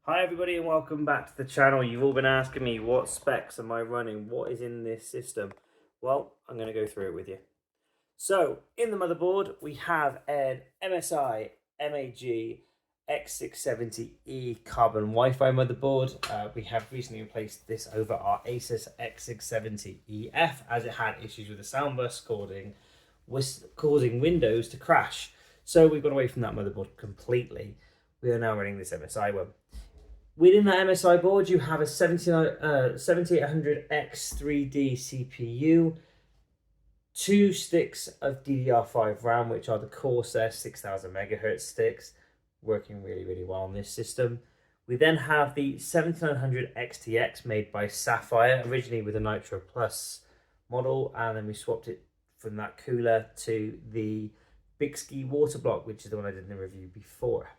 Hi everybody and welcome back to the channel. You've all been asking me what specs am I running, what is in this system. Well, I'm going to go through it with you. So, in the motherboard we have an MSI MAG X670E carbon Wi-Fi motherboard. We have recently replaced this over our Asus X670EF as it had issues with the sound bus causing Windows to crash. So we've gone away from that motherboard completely. We are now running this MSI one. Within that MSI board, you have a 7800X 3D CPU, 2 sticks of DDR5 RAM, which are the Corsair 6000 MHz sticks, working really well on this system. We then have the 7900 XTX made by Sapphire, originally with a Nitro Plus model, and then we swapped it from that cooler to the Bixby water block, which is the one I did in the review before.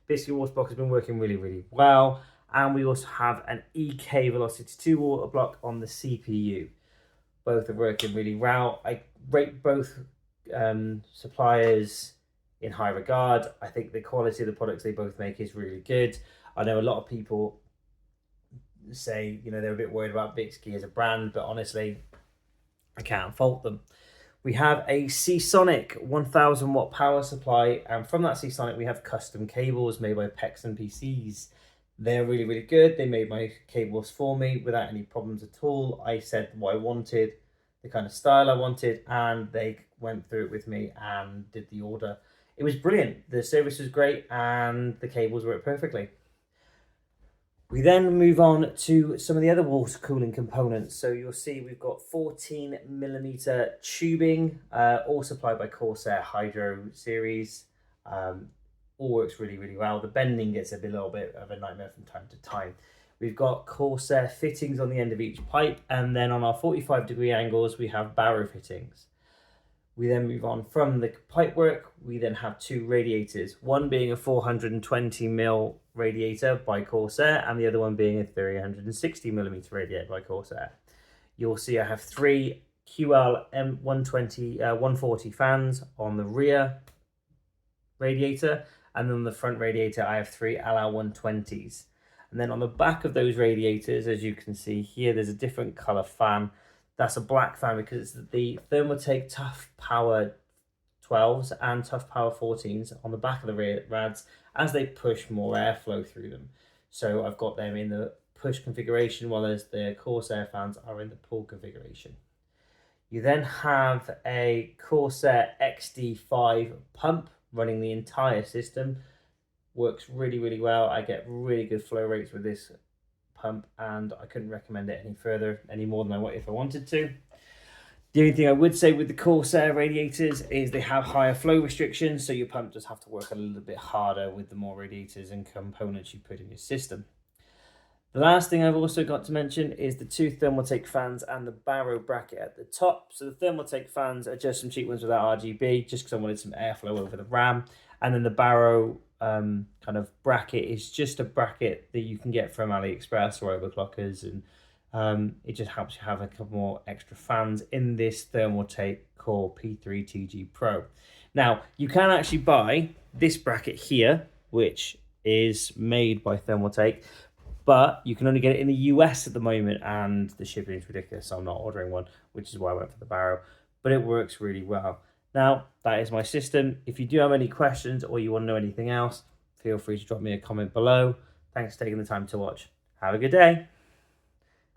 Bixby water block has been working really well, and we also have an EK Velocity 2 water block on the CPU. Both are working really well. I rate both suppliers in high regard. I think the quality of the products they both make is really good. I know a lot of people say, they're a bit worried about Bixby as a brand, but honestly, I can't fault them. We have a Seasonic 1000 watt power supply, and from that Seasonic we have custom cables made by Pex and PCs. They're really good. They made my cables for me without any problems at all. I said what I wanted, the kind of style I wanted, and they went through it with me and did the order. It was brilliant. The service was great and the cables worked perfectly. We then move on to some of the other water cooling components. So you'll see we've got 14mm tubing, all supplied by Corsair Hydro series. All works really well. The bending gets a little bit of a nightmare from time to time. We've got Corsair fittings on the end of each pipe, and then on our 45-degree angles we have barrow fittings. We then move on from the pipework. We then have 2 radiators, one being a 420mm radiator by Corsair, and the other one being a 360mm radiator by Corsair. You'll see I have 3 QL M120 140 fans on the rear radiator, and then on the front radiator I have 3 LR 120s. And then on the back of those radiators, as you can see here, there's a different color fan. That's a black fan because it's the Thermaltake Tough Power 12s and Tough Power 14s on the back of the rads as they push more airflow through them. So I've got them in the push configuration, while as the Corsair fans are in the pull configuration. You then have a Corsair XD5 pump running the entire system. Works really well. I get really good flow rates with this pump, and I couldn't recommend it any more than I would if I wanted to. The only thing I would say with the Corsair radiators is they have higher flow restrictions, so your pump does have to work a little bit harder with the more radiators and components you put in your system. The last thing I've also got to mention is the 2 Thermaltake fans and the barrow bracket at the top. So the Thermaltake fans are just some cheap ones without RGB, just because I wanted some airflow over the RAM. And then the barrow kind of bracket is just a bracket that you can get from AliExpress or overclockers, and it just helps you have a couple more extra fans in this Thermaltake Core P3TG Pro. Now, you can actually buy this bracket here, which is made by Thermaltake, but you can only get it in the US at the moment, and the shipping is ridiculous, so I'm not ordering one, which is why I went for the barrow, but it works really well. Now, that is my system. If you do have any questions or you want to know anything else, feel free to drop me a comment below. Thanks for taking the time to watch. Have a good day.